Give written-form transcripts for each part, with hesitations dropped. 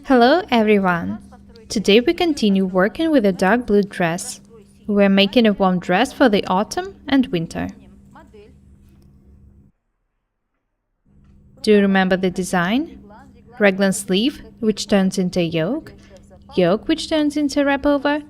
Hello everyone! Today we continue working with a dark blue dress. We're making a warm dress for the autumn and winter. Do you remember the design? Raglan sleeve, which turns into a yoke, yoke which turns into a wrap over,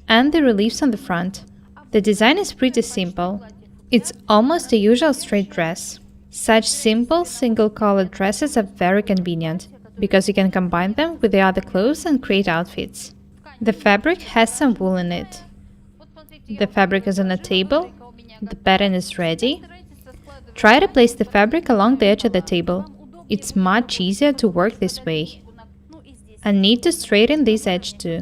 and the reliefs on the front. The design is pretty simple. It's almost a usual straight dress. Such simple, single-colored dresses are very convenient, because you can combine them with the other clothes and create outfits. The fabric has some wool in it. The fabric is on a table. The pattern is ready. Try to place the fabric along the edge of the table. It's much easier to work this way. I need to straighten this edge too.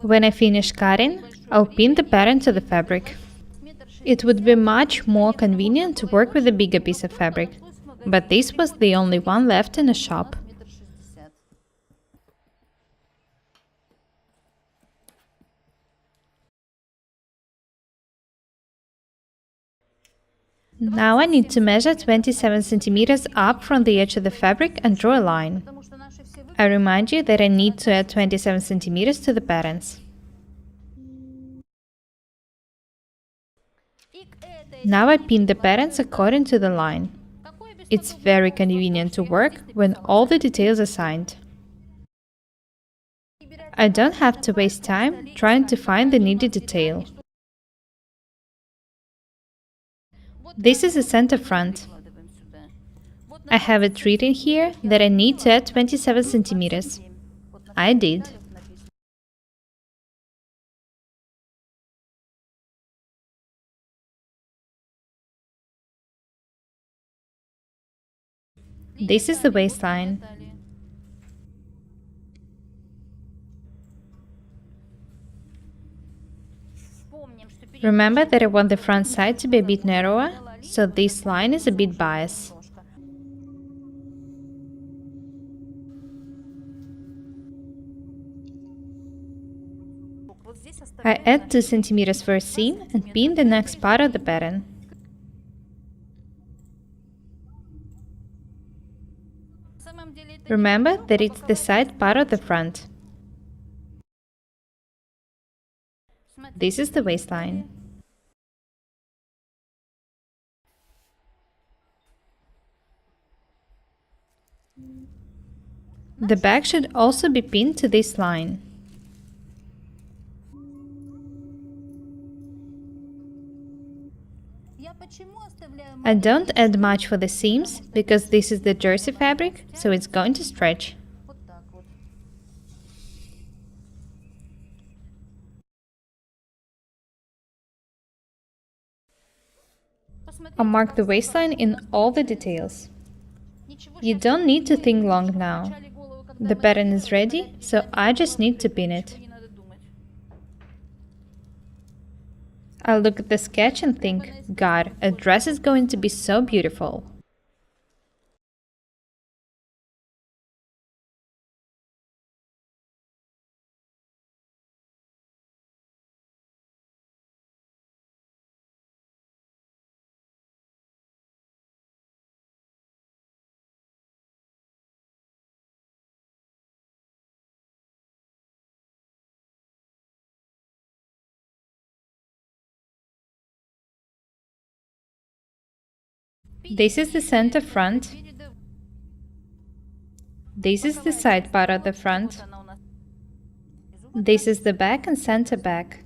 When I finish cutting, I'll pin the pattern to the fabric. It would be much more convenient to work with a bigger piece of fabric, but this was the only one left in the shop. Now I need to measure 27 centimeters up from the edge of the fabric and draw a line. I remind you that I need to add 27 centimeters to the patterns. Now I pin the patterns according to the line. It's very convenient to work when all the details are signed. I don't have to waste time trying to find the needed detail. This is the center front. I have it written here that I need to add 27 centimeters. I did. This is the waistline. Remember that I want the front side to be a bit narrower, so this line is a bit biased. I add 2 centimeters for a seam and pin the next part of the pattern. Remember that it's the side part of the front. This is the waistline. The back should also be pinned to this line. I don't add much for the seams, because this is the jersey fabric, so it's going to stretch. I'll mark the waistline in all the details. You don't need to think long now. The pattern is ready, so I just need to pin it. I'll look at the sketch and think, God, a dress is going to be so beautiful. This is the center front. This is the side part of the front. This is the back and center back.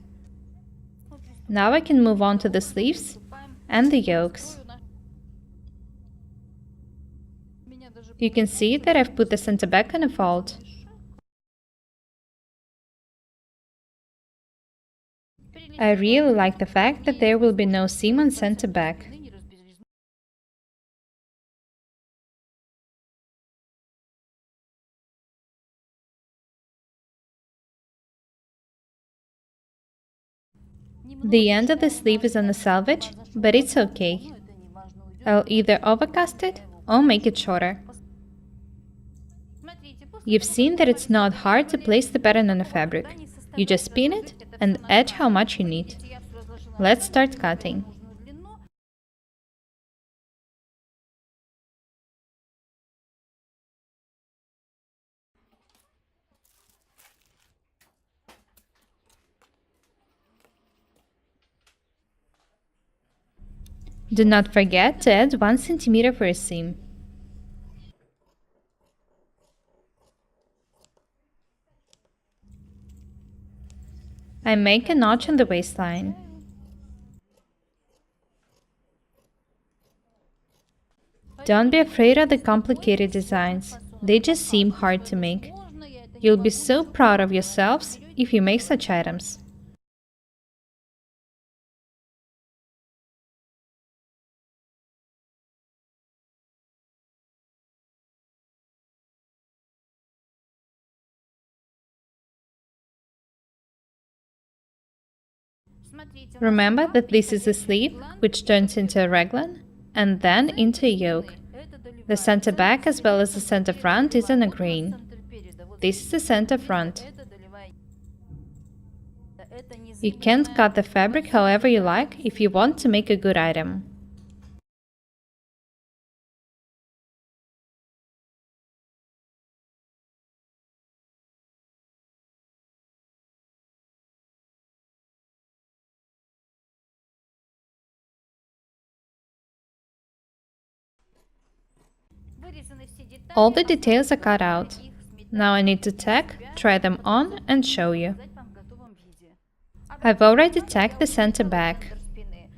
Now I can move on to the sleeves and the yokes. You can see that I've put the center back on a fold. I really like the fact that there will be no seam on center back. The end of the sleeve is on the selvage, but it's okay. I'll either overcast it or make it shorter. You've seen that it's not hard to place the pattern on the fabric. You just pin it and edge how much you need. Let's start cutting. Do not forget to add 1 cm for a seam. I make a notch on the waistline. Don't be afraid of the complicated designs. They just seem hard to make. You'll be so proud of yourselves if you make such items. Remember that this is a sleeve, which turns into a raglan, and then into a yoke. The center back as well as the center front is on a grain. This is the center front. You can cut the fabric however you like if you want to make a good item. All the details are cut out. Now I need to tack, try them on and show you. I've already tacked the center back.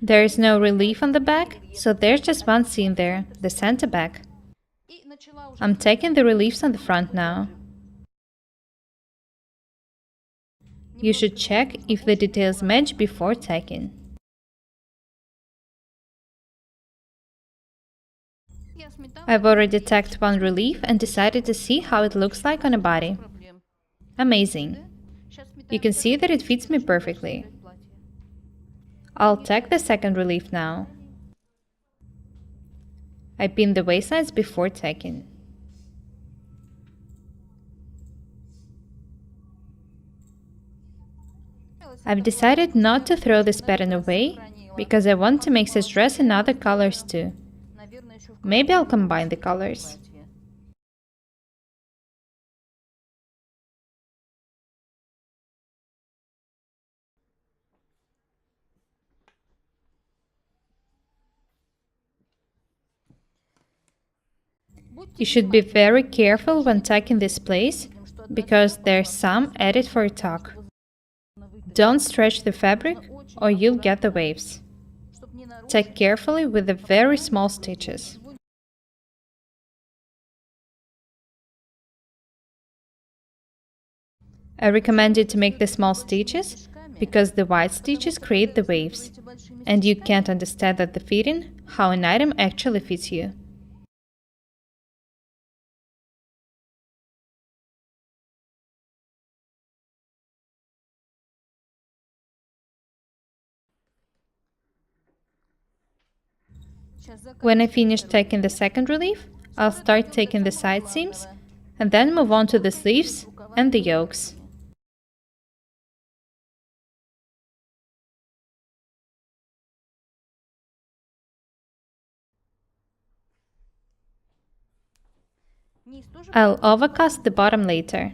There is no relief on the back, so there's just one seam there, the center back. I'm tacking the reliefs on the front now. You should check if the details match before tacking. I've already tacked one relief and decided to see how it looks like on a body. Amazing! You can see that it fits me perfectly. I'll tack the second relief now. I pin the waistlines before tacking. I've decided not to throw this pattern away because I want to make this dress in other colors too. Maybe I'll combine the colors. You should be very careful when tacking this place because there's some added for a tuck. Don't stretch the fabric or you'll get the waves. Tack carefully with the very small stitches. I recommend you to make the small stitches because the wide stitches create the waves, and you can't understand at the fitting how an item actually fits you. When I finish tacking the second relief, I'll start taking the side seams and then move on to the sleeves and the yokes. I'll overcast the bottom later.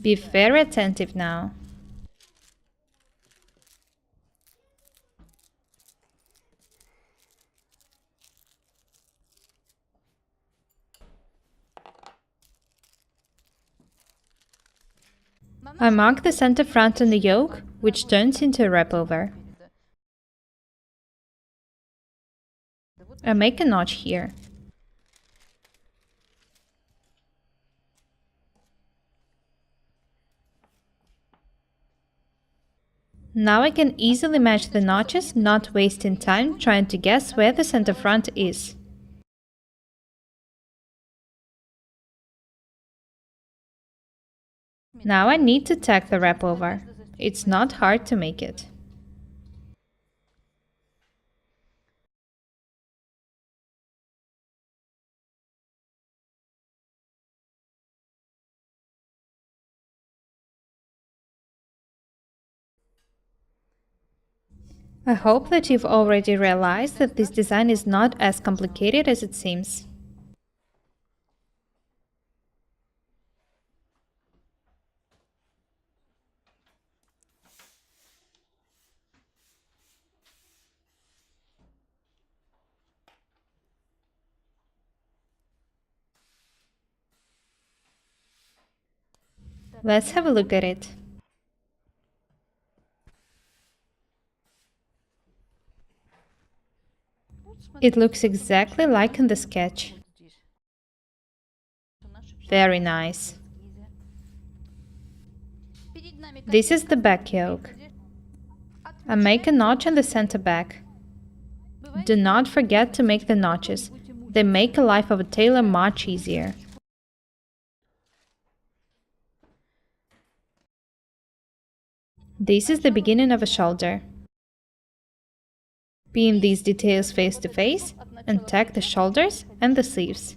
Be very attentive now. I mark the center front on the yoke, which turns into a wrap over. I make a notch here. Now I can easily match the notches, not wasting time trying to guess where the center front is. Now I need to tack the wrap over. It's not hard to make it. I hope that you've already realized that this design is not as complicated as it seems. Let's have a look at it. It looks exactly like in the sketch. Very nice. This is the back yoke. I make a notch in the center back. Do not forget to make the notches. They make the life of a tailor much easier. This is the beginning of a shoulder. Pin these details face to face and tack the shoulders and the sleeves.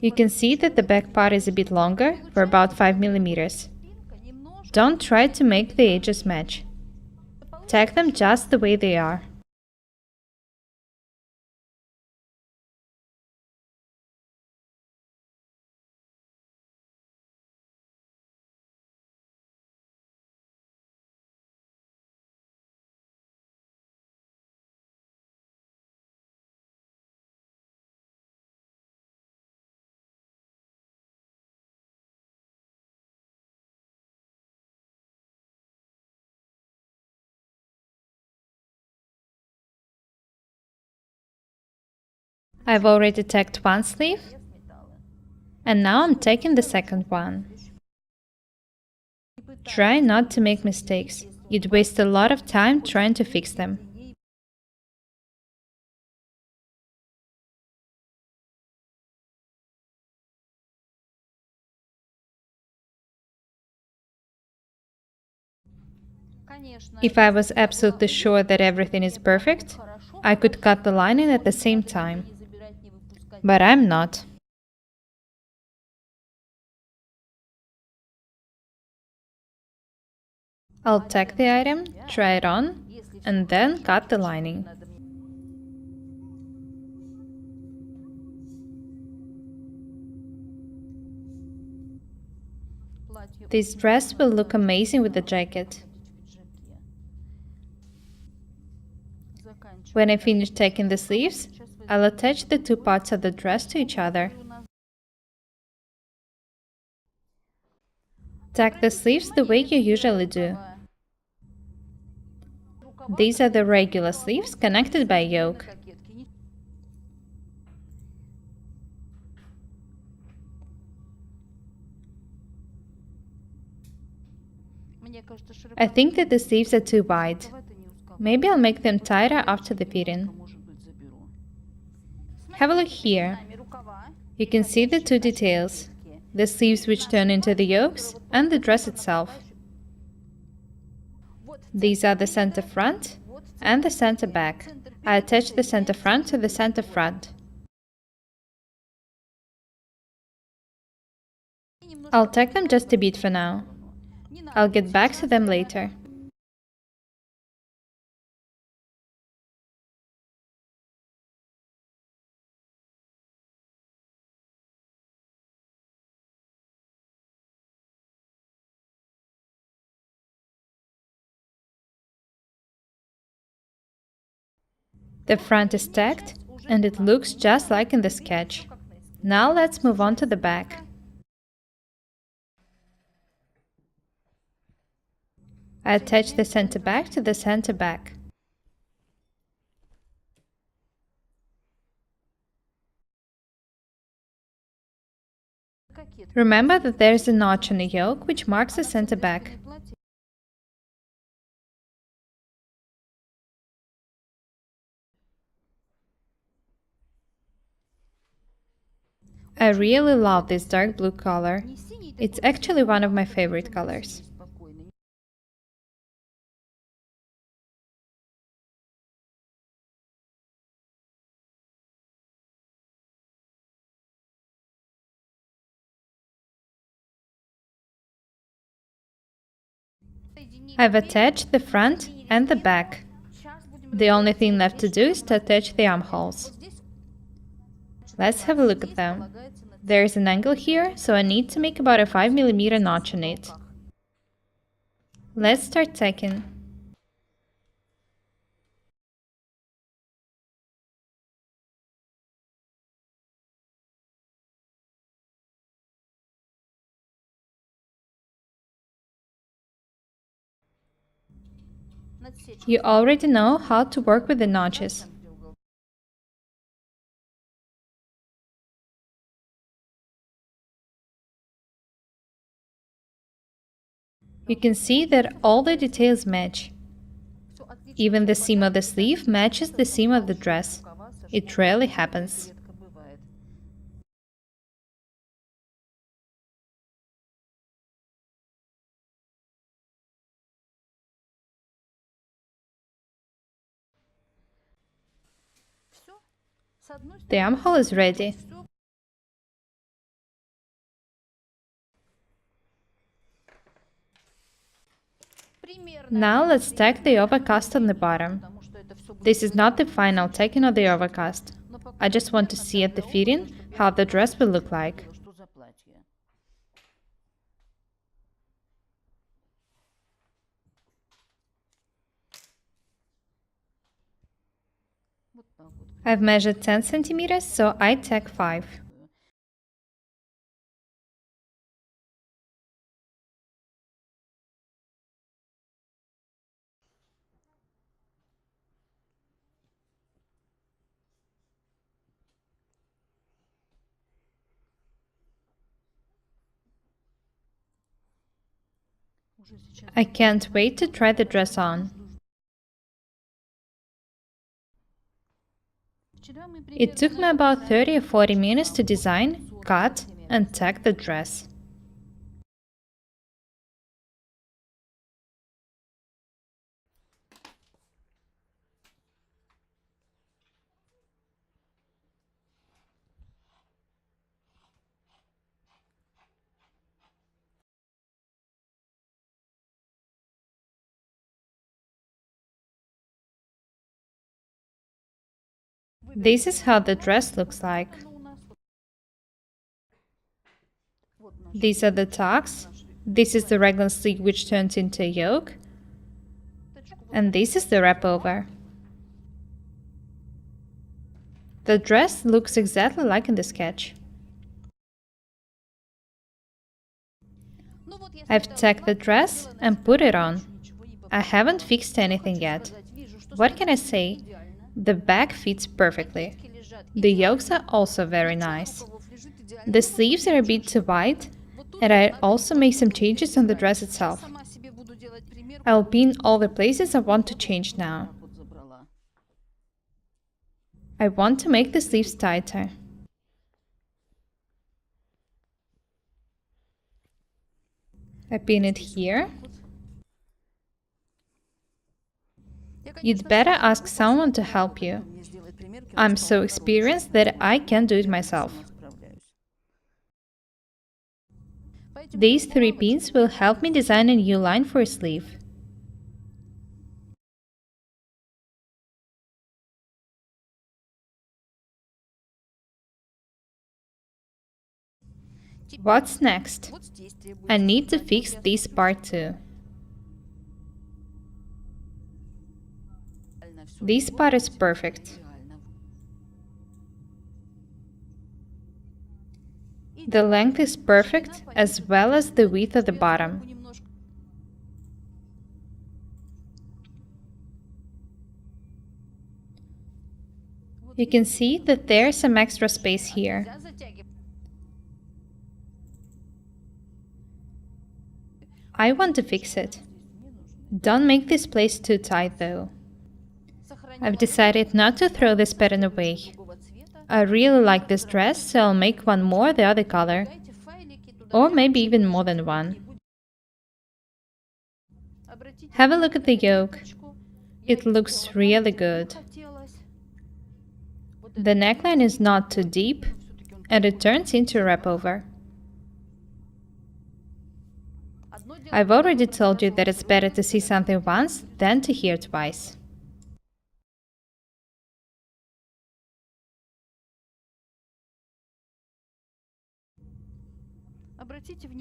You can see that the back part is a bit longer, for about 5 mm. Don't try to make the edges match. Tack them just the way they are. I've already tacked one sleeve, and now I'm tacking the second one. Try not to make mistakes. You'd waste a lot of time trying to fix them. If I was absolutely sure that everything is perfect, I could cut the lining at the same time. But I'm not. I'll tack the item, try it on, and then cut the lining. This dress will look amazing with the jacket. When I finish tacking the sleeves, I'll attach the two parts of the dress to each other. Tack the sleeves the way you usually do. These are the regular sleeves connected by a yoke. I think that the sleeves are too wide. Maybe I'll make them tighter after the fitting. Have a look here. You can see the two details, the sleeves which turn into the yokes and the dress itself. These are the center front and the center back. I attach the center front to the center front. I'll tack them just a bit for now. I'll get back to them later. The front is tacked, and it looks just like in the sketch. Now let's move on to the back. I attach the center back to the center back. Remember that there is a notch on the yoke which marks the center back. I really love this dark blue color. It's actually one of my favorite colors. I've attached the front and the back. The only thing left to do is to attach the armholes. Let's have a look at them. There is an angle here, so I need to make about a 5 mm notch on it. Let's start tacking. You already know how to work with the notches. You can see that all the details match. Even the seam of the sleeve matches the seam of the dress. It rarely happens. The armhole is ready. Now let's tack the overcast on the bottom. This is not the final tacking of the overcast. I just want to see at the fitting how the dress will look like. I've measured 10 centimeters, so I tack 5. I can't wait to try the dress on. It took me about 30 or 40 minutes to design, cut, and tack the dress. This is how the dress looks like. These are the tucks. This is the Raglan sleeve which turns into a yoke. And this is the wrap over. The dress looks exactly like in the sketch. I've tacked the dress and put it on. I haven't fixed anything yet. What can I say? The back fits perfectly. The yokes are also very nice. The sleeves are a bit too wide, and I also make some changes on the dress itself. I'll pin all the places I want to change now. I want to make the sleeves tighter. I pin it here. You'd better ask someone to help you. I'm so experienced that I can't do it myself. These 3 pins will help me design a new line for a sleeve. What's next? I need to fix this part too. This part is perfect. The length is perfect, as well as the width at the bottom. You can see that there's some extra space here. I want to fix it. Don't make this place too tight though. I've decided not to throw this pattern away. I really like this dress, so I'll make one more the other color. Or maybe even more than one. Have a look at the yoke. It looks really good. The neckline is not too deep, and it turns into a wrap over. I've already told you that it's better to see something once than to hear twice.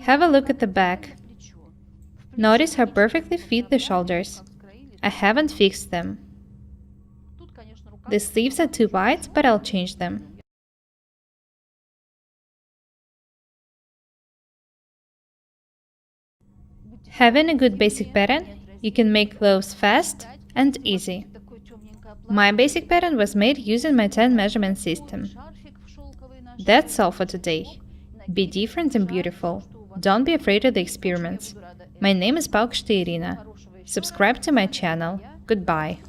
Have a look at the back. Notice how perfectly fit the shoulders. I haven't fixed them. The sleeves are too wide, but I'll change them. Having a good basic pattern You can make clothes fast and easy. My basic pattern was made using my 10 measurement system. That's all for today. Be different and beautiful. Don't be afraid of the experiments. My name is Paukšte Irina. Subscribe to my channel. Goodbye.